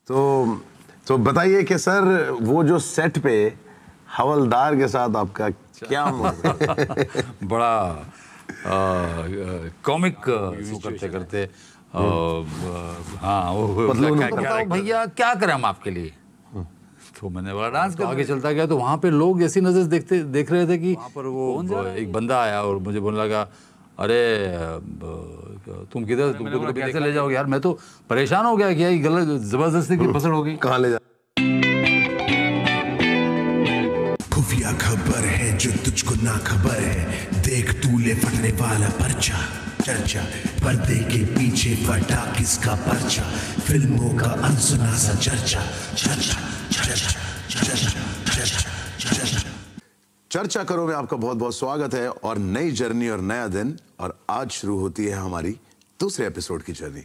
तो बताइए कि सर वो जो सेट पे हवलदार के साथ आपका क्या बड़ा कॉमिक यूं करते करते हाँ वो भैया क्या करें हम आपके लिए। तो मैंने बोला डांस कर। आगे चलता गया तो वहाँ पे लोग ऐसी नजर देख रहे थे कि वहाँ पर वो एक बंदा आया और मुझे बोलने लगा, अरे तुम किधर, तुमको तो कैसे ले जाओगे यार। मैं तो परेशान हो गया कि यार गलत जबरदस्ती की पसंद हो गई। कहाँ ले जा खुफिया खबर है जो तुझको ना खबर है, देख तूले फटने वाला पर्चा चर्चा, पर्दे के पीछे फटा किसका पर्चा, फिल्मों का अनसुना सा चर्चा चर्चा चर्चा चर्चा चर्चा। चर्चा करो में आपका बहुत बहुत स्वागत है और नई जर्नी और नया दिन, और आज शुरू होती है हमारी दूसरे एपिसोड की journey.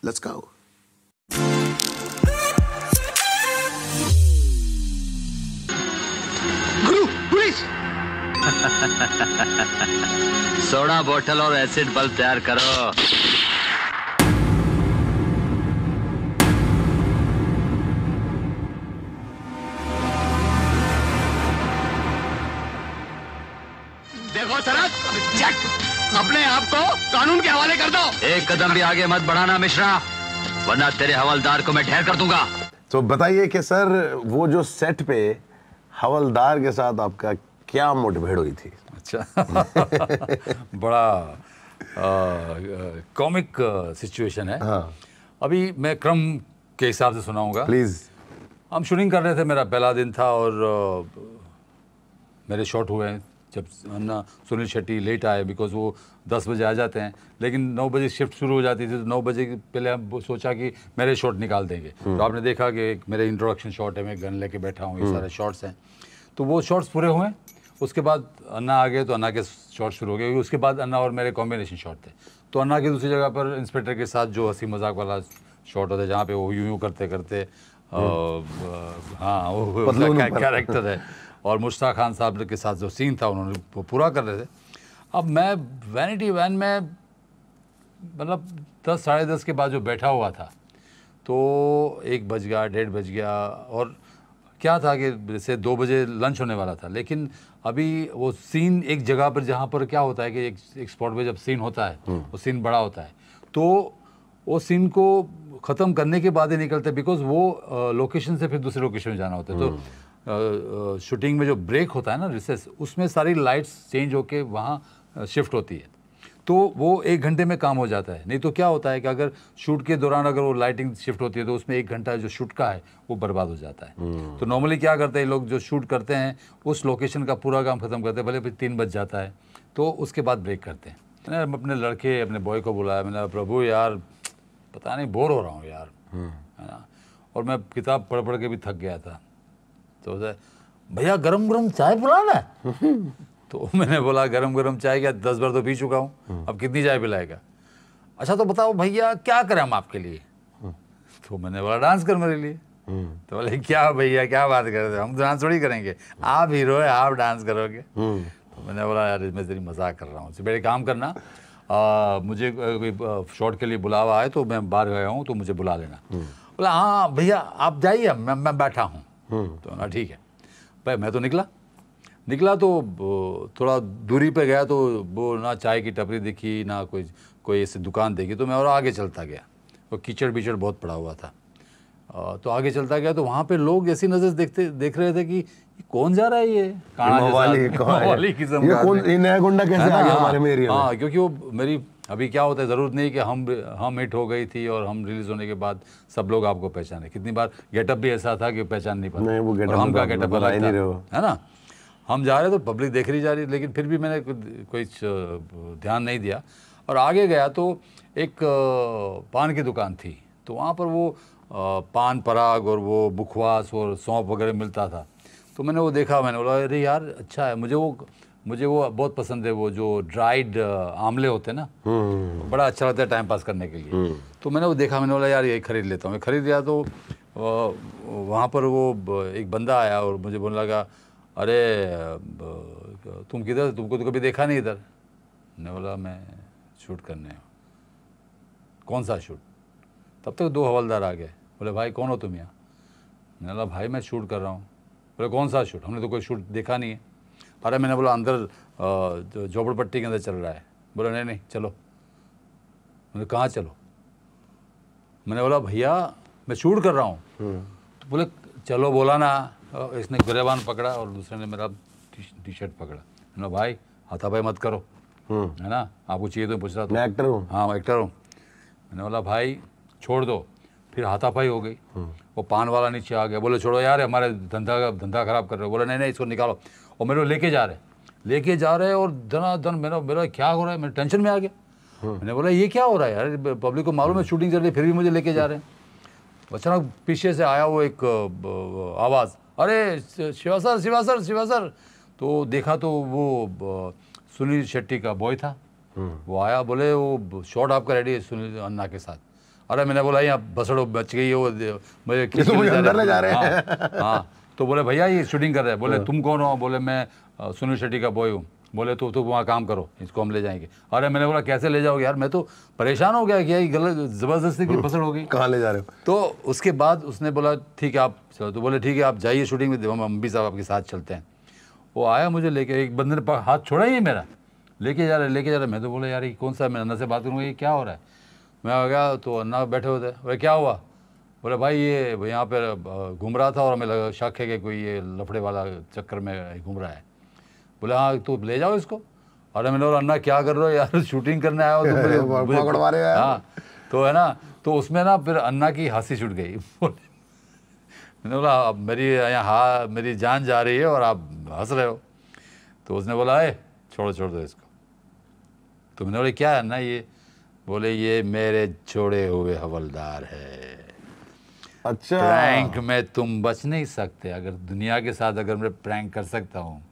Let's go. Guru police soda बोतल और एसिड बल्ब तैयार करो। देखो सरद, चेक अपने आप को कानून के हवाले कर दो। एक कदम भी आगे मत बढ़ाना मिश्रा, वरना तेरे हवलदार को मैं ढेर कर दूंगा। तो बताइए कि सर वो जो सेट पे हवलदार के साथ आपका क्या मुठभेड़ हुई थी। अच्छा बड़ा कॉमिक सिचुएशन है। हाँ। अभी मैं क्रम के हिसाब से सुनाऊंगा प्लीज। हम शूटिंग कर रहे थे, मेरा पहला दिन था और मेरे शॉट हुए हैं। जब ना सुनील शेट्टी लेट आए बिकॉज वो 10 बजे आ जाते हैं, लेकिन 9 बजे शिफ्ट शुरू हो जाती थी, तो 9 बजे पहले हम सोचा कि मेरे शॉट निकाल देंगे। तो आपने देखा कि एक मेरे इंट्रोडक्शन शॉट है, मैं गन लेके बैठा हूँ, ये सारे शॉट्स हैं। तो वो शॉट्स पूरे हुए। उसके बाद अन्ना आ गए तो अन्ना के शॉट शुरू हो गए। उसके बाद अन्ना और मेरे कॉम्बिनेशन शॉट थे। तो अन्ना की दूसरी जगह पर इंस्पेक्टर के साथ जो हंसी मजाक वाला शॉट होता है, जहाँ पे वो यूं करते करते हाँ वो कैरेक्टर है, और मुश्ताक खान साहब के साथ जो सीन था उन्होंने वो पूरा कर रहे थे। अब मैं वैनिटी वैन में मतलब 10 साढ़े 10 के बाद जो बैठा हुआ था, तो 1 बज गया, 1:30 बज गया। और क्या था कि जैसे 2 बजे लंच होने वाला था, लेकिन अभी वो सीन एक जगह पर, जहाँ पर क्या होता है कि एक स्पॉट पे जब सीन होता है वो सीन बड़ा होता है, तो वो सीन को ख़त्म करने के बाद ही निकलते हैं, बिकॉज वो लोकेशन से फिर दूसरे लोकेशन में जाना होता है। तो शूटिंग में जो ब्रेक होता है ना, रिसेस, उसमें सारी लाइट्स चेंज होके वहाँ शिफ्ट होती है, तो वो 1 घंटे में काम हो जाता है। नहीं तो क्या होता है कि अगर शूट के दौरान अगर वो लाइटिंग शिफ्ट होती है तो उसमें 1 घंटा जो शूट का है वो बर्बाद हो जाता है। तो नॉर्मली क्या करते हैं लोग, जो शूट करते हैं उस लोकेशन का पूरा काम ख़त्म करते हैं, भले फिर 3 बज जाता है, तो उसके बाद ब्रेक करते हैं। मैंने अपने लड़के, अपने बॉय को बुलाया, मैंने प्रभु यार पता नहीं बोर हो रहा हूँ यार, है ना। और मैं किताब पढ़ पढ़ के भी थक गया था। तो भैया गरम गरम चाय पिलाना है। तो मैंने बोला गरम गरम चाय क्या, 10 बार तो पी चुका हूँ, अब कितनी चाय पिलाएगा। अच्छा तो बताओ भैया क्या करें हम आपके लिए। तो मैंने बोला डांस कर मेरे लिए। तो बोले क्या भैया क्या बात कर रहे हो, हम डांस थोड़ी करेंगे, आप हीरो है आप डांस करोगे। तो मैंने बोला यार मैं तेरी मजाक कर रहा हूँ, मेरे काम करना, मुझे कोई शॉट के लिए बुलावा आए तो मैं बाहर गया हूँ तो मुझे बुला लेना। बोला हाँ भैया आप जाइए, मैं बैठा हूँ। तो ना ठीक है भाई। मैं तो निकला तो थोड़ा दूरी पे गया तो वो ना चाय की टपरी दिखी ना कोई ऐसी दुकान देखी, तो मैं और आगे चलता गया। और कीचड़ बीचड़ बहुत पड़ा हुआ था। तो आगे चलता गया तो वहाँ पे लोग ऐसी नज़र देख रहे थे कि ये कौन जा रहा है, ये मवाली किस्म का, ये नया गुंडा कैसे आ गया हमारे में एरिया में। हाँ क्योंकि वो मेरी अभी क्या होता है, ज़रूरत नहीं कि हम हिट हो गई थी और हम रिलीज़ होने के बाद सब लोग आपको पहचाने। कितनी बार गेटअप भी ऐसा था कि पहचान नहीं पाते, वो गेटअप हम का गेटअप अलग था, है ना। हम जा रहे तो पब्लिक देख रही जा रही, लेकिन फिर भी मैंने कोई ध्यान नहीं दिया और आगे गया तो एक पान की दुकान थी। तो वहाँ पर वो पान पराग और वो बुखवास और सौंफ वगैरह मिलता था। तो मैंने वो देखा, मैंने बोला अरे यार अच्छा है, मुझे वो बहुत पसंद है, वो जो ड्राइड आमले होते हैं ना, बड़ा अच्छा लगता है टाइम पास करने के लिए। तो मैंने वो देखा, मैंने बोला यार ये खरीद लेता हूँ। मैं खरीद लिया। तो वहाँ पर वो एक बंदा आया और मुझे बोलने लगा, अरे तुम किधर, तुमको तो कभी देखा नहीं इधर। मैंने बोला मैं शूट करने। कौन सा शूट। तब तक 2 हवलदार आ गए। बोले भाई कौन हो तुम यहाँ? मैंने बोला भाई मैं शूट कर रहा हूँ। बोले कौन सा शूट? हमने तो कोई शूट देखा नहीं है। अरे मैंने बोला अंदर झोपड़पट्टी के अंदर चल रहा है। बोला नहीं नहीं चलो। मैंने कहाँ चलो? मैंने बोला भैया मैं शूट कर रहा हूँ। तो बोले चलो बोला ना। इसने गिरेबान पकड़ा और दूसरे ने मेरा टी शर्ट पकड़ा। मैंने भाई हाथापाई मत करो, है ना, आपको चाहिए तो पूछ रहा था। मैं एक्टर हूँ। हाँ मैं एक्टर हूँ। मैंने बोला भाई छोड़ दो। फिर हाथापाई हो गई। वो पान वाला नीचे आ गया, बोले छोड़ो यार हमारे धंधा खराब कर रहे हो। बोला नहीं नहीं इसको निकालो। और मेरे को लेके जा रहे और धनाधन मेरा क्या हो रहा है, मैं टेंशन में आ गया। मैंने बोला ये क्या हो रहा है यार, पब्लिक को मालूम है शूटिंग चल रही है फिर भी मुझे लेके जा रहे हैं। अचानक पीछे से आया वो एक आवाज़, अरे शिवा सर। तो देखा तो वो सुनील शेट्टी का बॉय था। वो आया, बोले वो शॉट आपका रेडी है सुनील अन्ना के साथ। अरे मैंने बोला यहाँ बसड़ो बच गई है, वो मुझे अंदर ले जा रहे हैं। हाँ तो बोले भैया ये शूटिंग कर रहे हैं। बोले तुम कौन हो? बोले मैं सुनील शेट्टी का बॉय हूँ। बोले तो वहाँ काम करो, इसको हम ले जाएंगे। अरे मैंने बोला कैसे ले जाओगे यार, मैं तो परेशान हो गया कि यार गलत ज़बरदस्ती की पसड़ हो गई। कहाँ ले जा रहे हो? तो उसके बाद उसने बोला ठीक है आप चलो। तो बोले ठीक है आप जाइए शूटिंग में, हम भी साहब आपके साथ चलते हैं। वो आया मुझे लेके, एक बंदे ने हाथ छोड़ा ही मेरा, लेके जा रहे। मैं तो बोला यार ये कौन सा, मैं अन्ना से बात करूँगा, ये क्या हो रहा है? मैं आ गया तो अन्ना बैठे हुए थे। बोले क्या हुआ? बोले भाई ये यहाँ पर घूम रहा था और हमें लगा शक है कि कोई ये लफड़े वाला चक्कर में घूम रहा है। बोले हाँ तो ले जाओ इसको। अरे मैंने बोला अन्ना क्या कर रहे हो यार, शूटिंग करने आया हो तो हाँ तो है ना। तो उसमें ना फिर अन्ना की हंसी छूट गई। मैंने बोला अब मेरी जान जा रही है और आप हंस रहे हो। तो उसने बोला है छोड़ दो इसको। तो मैंने बोला क्या है अन्ना ये? बोले ये मेरे छोड़े हुए हवलदार है। अच्छा प्रैंक में तुम बच नहीं सकते। अगर दुनिया के साथ अगर मैं प्रैंक कर सकता हूँ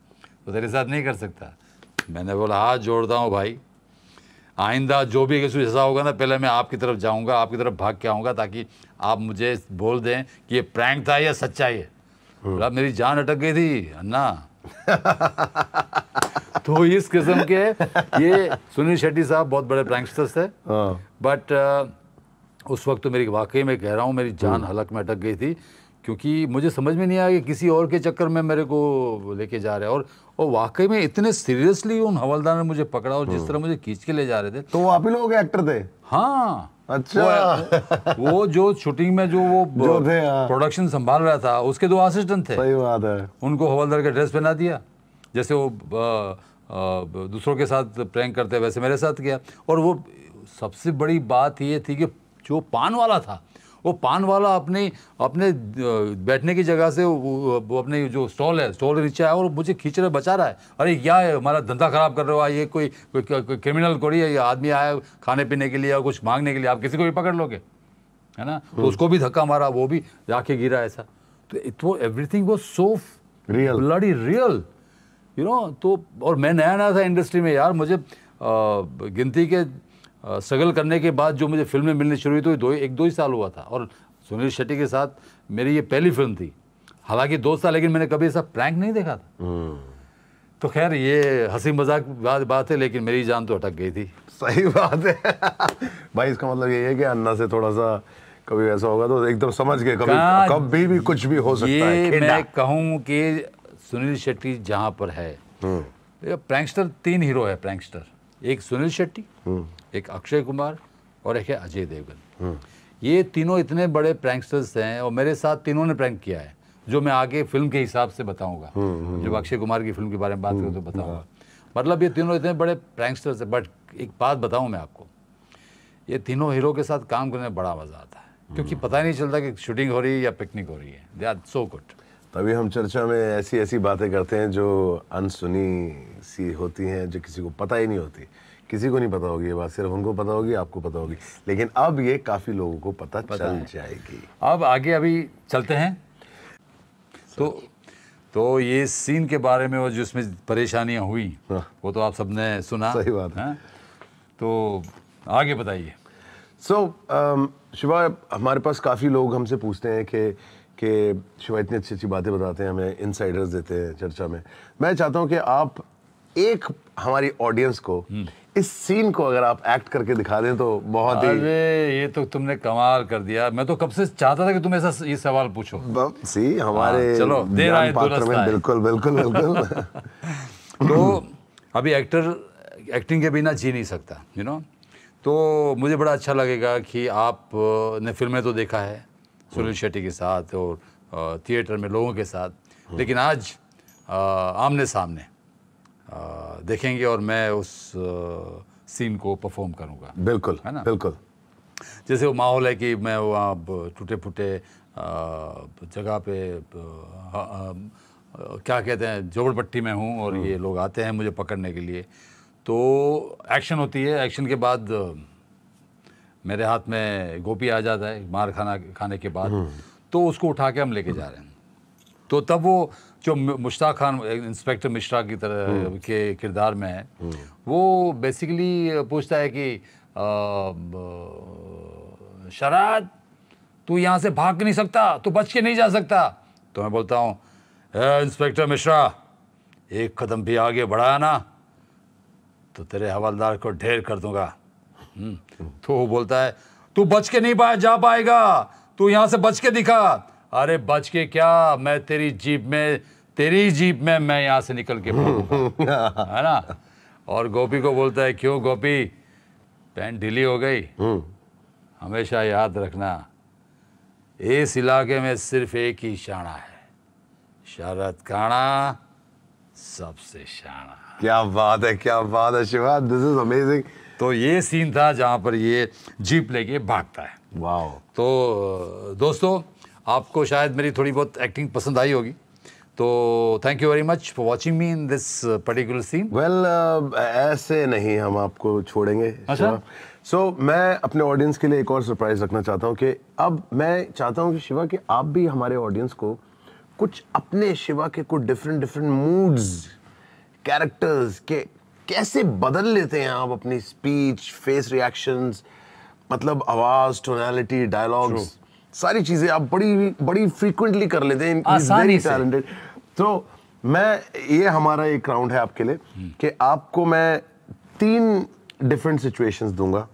तो तेरे साथ नहीं कर सकता। मैंने बोला हाथ जोड़ता हूँ भाई, आइंदा जो भी कुछ ऐसा होगा ना पहले मैं आपकी तरफ जाऊँगा, आपकी तरफ भाग के आऊँगा ताकि आप मुझे बोल दें कि ये प्रैंक था या सच्चाई है। बोला मेरी जान अटक गई थी अन्ना। तो इस किस्म के ये सुनील शेट्टी साहब बहुत बड़े प्रैंकस्टर्स थे। बट उस वक्त तो मेरी वाकई में कह रहा हूँ मेरी जान हलक में अटक गई थी, क्योंकि मुझे समझ में नहीं आया कि किसी और के चक्कर में मेरे को लेके जा रहे हैं। और वाकई में इतने सीरियसली उन हवलदार ने मुझे पकड़ा और जिस तरह मुझे खींच के ले जा रहे थे। तो वो आप ही लोग एक्टर थे? हाँ अच्छा। वो जो शूटिंग में जो थे प्रोडक्शन संभाल रहा था उसके 2 असिस्टेंट थे। सही बात है। उनको हवलदार का ड्रेस पहना दिया, जैसे वो दूसरों के साथ प्रैंक करते वैसे मेरे साथ किया। और वो सबसे बड़ी बात ये थी कि जो पान वाला था वो पान वाला अपने बैठने की जगह से वो अपने जो स्टॉल के नीचे आया और मुझे खींच रहे बचा रहा है। अरे क्या है हमारा धंधा खराब कर रहे हो, ये कोई क्रिमिनल कोई है, आदमी आया खाने पीने के लिए या कुछ मांगने के लिए, आप किसी को भी पकड़ लोगे, है ना। तो उसको भी धक्का मारा, वो भी जाके गिरा ऐसा। तो इट वो everything was so real, bloody real, you know. तो और मैं नया था इंडस्ट्री में यार, मुझे गिनती के स्ट्रगल करने के बाद जो मुझे फिल्में मिलनी शुरू हुई तो 1-2 ही साल हुआ था। और सुनील शेट्टी के साथ मेरी ये पहली फिल्म थी, हालांकि 2 साल, लेकिन मैंने कभी ऐसा प्रैंक नहीं देखा था। तो खैर ये हंसी मजाक बात है, लेकिन मेरी जान तो अटक गई थी। सही बात है। भाई इसका मतलब ये है कि अन्ना से थोड़ा सा कभी ऐसा होगा तो एकदम समझ गए कभी भी कुछ भी हो सकता है। ये मैं कहूँ कि सुनील शेट्टी जहाँ पर है, प्रैंकस्टर 3 हीरो है प्रैंकस्टर, एक सुनील शेट्टी, एक अक्षय कुमार और एक है अजय देवगन। ये तीनों इतने बड़े प्रैंकस्टर्स हैं और मेरे साथ तीनों ने प्रैंक किया है, जो मैं आगे फिल्म के हिसाब से बताऊंगा। जब अक्षय कुमार की फिल्म के बारे में बात करूँ तो बताऊंगा। मतलब ये तीनों इतने बड़े प्रैंकस्टर्स हैं। बट एक बात बताऊं मैं आपको, ये तीनों हीरो के साथ काम करने में बड़ा मजा आता है, क्योंकि पता ही नहीं चलता कि शूटिंग हो रही है या पिकनिक हो रही है। They are so good. तभी हम चर्चा में ऐसी बातें करते हैं जो अनसुनी सी होती हैं, जो किसी को पता ही नहीं होती। किसी को नहीं पता होगी ये बात, सिर्फ उनको पता होगी, आपको पता होगी, लेकिन अब ये काफ़ी लोगों को पता चल जाएगी। अब आगे अभी चलते हैं। तो ये सीन के बारे में और जिसमें परेशानियां हुई वो तो आप सबने सुना। सही बात है। तो आगे बताइए। शिवा, हमारे पास काफ़ी लोग हमसे पूछते हैं कि शिवा इतनी अच्छी बातें बताते हैं, हमें इनसाइडर्स देते हैं चर्चा में। मैं चाहता हूं कि आप एक हमारी ऑडियंस को इस सीन को अगर आप एक्ट करके दिखा दें तो बहुत ही। अरे ये तो तुमने कमाल कर दिया, मैं तो कब से चाहता था कि तुम ऐसा ये सवाल पूछो। सी हमारे चलो देर आए दुरुस्त आए। बिल्कुल बिल्कुल बिल्कुल। तो अभी एक्टर एक्टिंग के बिना जी नहीं सकता, यू नो। तो मुझे बड़ा अच्छा लगेगा कि आप ने फिल्में तो देखा है सुनील शेट्टी के साथ और थिएटर में लोगों के साथ, लेकिन आज आमने सामने देखेंगे और मैं उस सीन को परफॉर्म करूंगा। बिल्कुल है ना? बिल्कुल। जैसे वो माहौल है कि मैं वहाँ टूटे फूटे जगह पे क्या कहते हैं झोपड़पट्टी में हूँ और ये लोग आते हैं मुझे पकड़ने के लिए, तो एक्शन होती है। एक्शन के बाद मेरे हाथ में गोपी आ जाता है मार खाने के बाद, तो उसको उठा के हम लेके जा रहे हैं। तो तब वो जो मुश्ताक खान इंस्पेक्टर मिश्रा की तरह के किरदार में है, वो बेसिकली पूछता है कि शराद तू यहाँ से भाग नहीं सकता, तू बच के नहीं जा सकता। तो मैं बोलता हूँ इंस्पेक्टर मिश्रा, एक कदम भी आगे बढ़ाया ना तो तेरे हवलदार को ढेर कर दूंगा। तो वो बोलता है तू बच के नहीं जा पाएगा, तू यहाँ से बच के दिखा। अरे बच के क्या, मैं तेरी जीप में मैं यहाँ से निकल के भागूंगा, है ना। और गोपी को बोलता है क्यों गोपी, पैंट ढीली हो गई? हमेशा याद रखना इस इलाके में सिर्फ एक ही शाना है, शरद खाना सबसे शाना। क्या बात है, क्या बात है शिवा, दिस इज अमेजिंग। तो ये सीन था जहाँ पर ये जीप लेके भागता है। वाओ। तो दोस्तों आपको शायद मेरी थोड़ी बहुत एक्टिंग पसंद आई होगी, तो thank you very much for watching me in this particular scene. Well ऐसे नहीं हम आपको छोड़ेंगे। अच्छा? सो मैं अपने ऑडियंस के लिए एक और सरप्राइज रखना चाहता हूँ कि अब मैं चाहता हूँ कि शिवा कि आप भी हमारे ऑडियंस को कुछ अपने शिवा के कुछ डिफरेंट मूड्स, कैरेक्टर्स के कैसे बदल लेते हैं आप अपनी स्पीच, फेस रिएक्शंस, मतलब आवाज, टोनैलिटी, डायलॉग्स, सारी चीजें आप बड़ी फ्रीक्वेंटली कर लेते हैं। आसानी से। टैलेंटेड। तो मैं, ये हमारा एक राउंड है आपके लिए कि आपको मैं 3 डिफरेंट सिचुएशंस दूंगा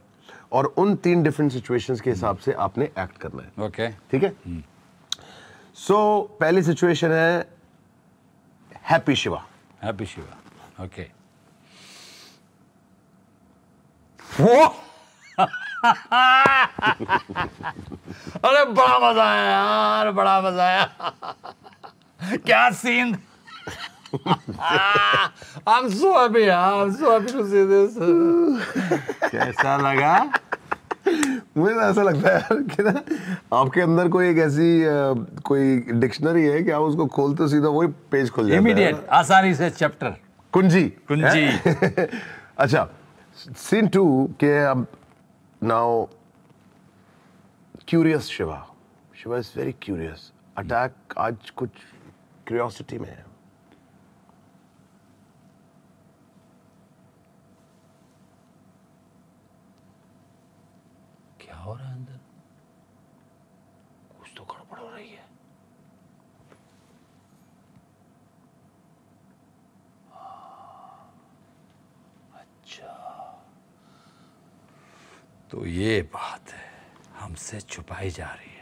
और उन 3 डिफरेंट सिचुएशंस के हिसाब से आपने एक्ट करना है। ओके, ठीक है? सो पहली सिचुएशन है happy Shiva. Happy Shiva, okay. वो अरे बड़ा मजा आया यार, बड़ा मजा आया। क्या सीन। I'm so happy यार, I'm so happy to see this। कैसा लगा? मुझे तो ऐसा लगता है यार कि ना आपके अंदर कोई एक ऐसी कोई डिक्शनरी है कि आप उसको खोलते हो सीधा वही पेज खुल जाता है। इमीडिएट, आसानी से चैप्टर। कुंजी। अच्छा, सीन 2 के अब now curious Shiva is very curious. Attack आज कुछ क्यूरियोसिटी में है। क्या हो रहा है अंदर? कुछ तो गड़बड़ हो रही है। अच्छा, तो ये बात है, हमसे छुपाई जा रही है।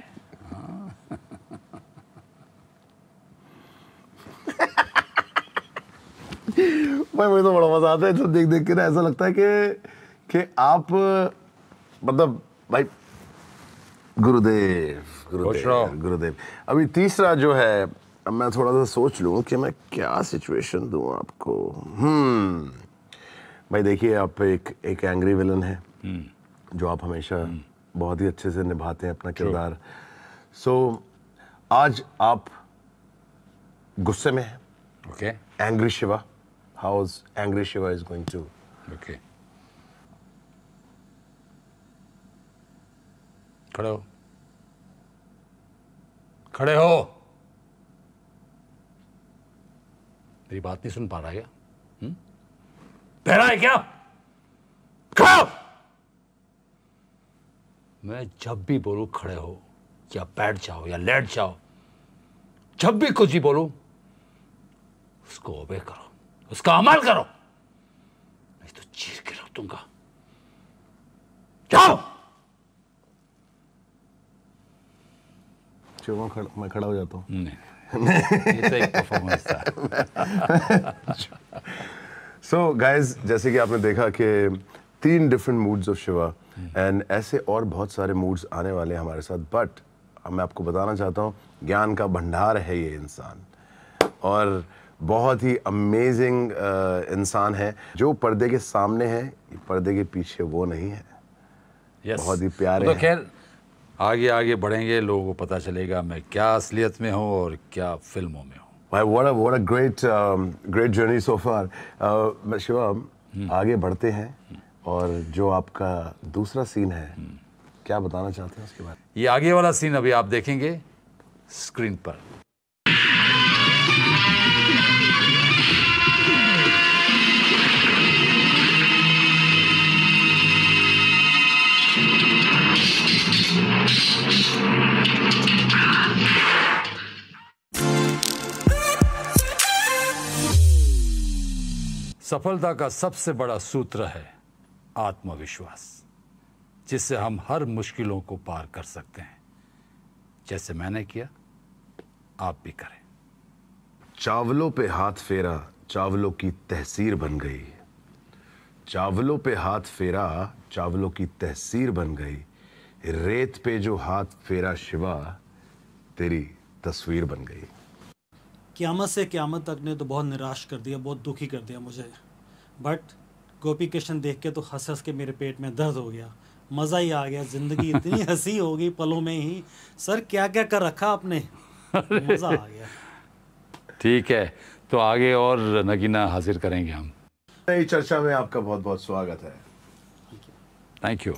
भाई मुझे तो बड़ा मजा आता है जो देख के ना ऐसा लगता है कि आप मतलब भाई गुरुदेव। अभी तीसरा जो है, अब मैं थोड़ा सा सोच लूं कि मैं क्या सिचुएशन दूं आपको। भाई देखिए, आप एक एंग्री विलन है जो आप हमेशा बहुत ही अच्छे से निभाते हैं अपना किरदार। सो आज आप गुस्से में हैं। Okay, angry Shiva, how is angry Shiva is going to. Okay, खड़े हो, खड़े हो। मेरी बात नहीं सुन पा रहा क्या? बहरा है क्या? खड़े हो। मैं जब भी बोलूं खड़े हो या बैठ जाओ या लेट जाओ, जब भी कुछ भी बोलूं उसको ओबे करो, उसका अमल करो, नहीं तो चीर के रख दूंगा। जाओ। मैं खड़ा हो जाता हूँ। नहीं, ये तो एक परफॉर्मेंस था। सो गाइज, जैसे कि आपने देखा कि 3 different moods of Shiva, and ऐसे और बहुत सारे मूड्स आने वाले हैं हमारे साथ। बट मैं आपको बताना चाहता हूँ, ज्ञान का भंडार है ये इंसान, और बहुत ही अमेजिंग इंसान है। जो पर्दे के सामने है, पर्दे के पीछे वो नहीं है। Yes. बहुत ही प्यारे तो हैं। खैर आगे आगे बढ़ेंगे, लोगों को पता चलेगा मैं क्या असलियत में हूँ और क्या फिल्मों में हूँ। what a great journey so far. Shiva, आगे बढ़ते हैं, और जो आपका दूसरा सीन है, क्या बताना चाहते हैं उसके बारे में? ये आगे वाला सीन अभी आप देखेंगे स्क्रीन पर। सफलता का सबसे बड़ा सूत्र है आत्मविश्वास, जिससे हम हर मुश्किलों को पार कर सकते हैं। जैसे मैंने किया, आप भी करें। चावलों पे हाथ फेरा, चावलों की तहसीर बन गई। चावलों पे हाथ फेरा, चावलों की तहसीर बन गई। रेत पे जो हाथ फेरा शिवा, तेरी तस्वीर बन गई। क़यामत से क़यामत तक ने तो बहुत निराश कर दिया, बहुत दुखी कर दिया मुझे। बट गोपी कृष्ण देख के तो हंस हंस के मेरे पेट में दर्द हो गया, मज़ा ही आ गया। ज़िंदगी इतनी हंसी हो गई पलों में ही। सर क्या क्या कर रखा आपने, मज़ा आ गया। ठीक है, तो आगे और नगीना हाजिर करेंगे हम। नई चर्चा में आपका बहुत बहुत स्वागत है। Thank you.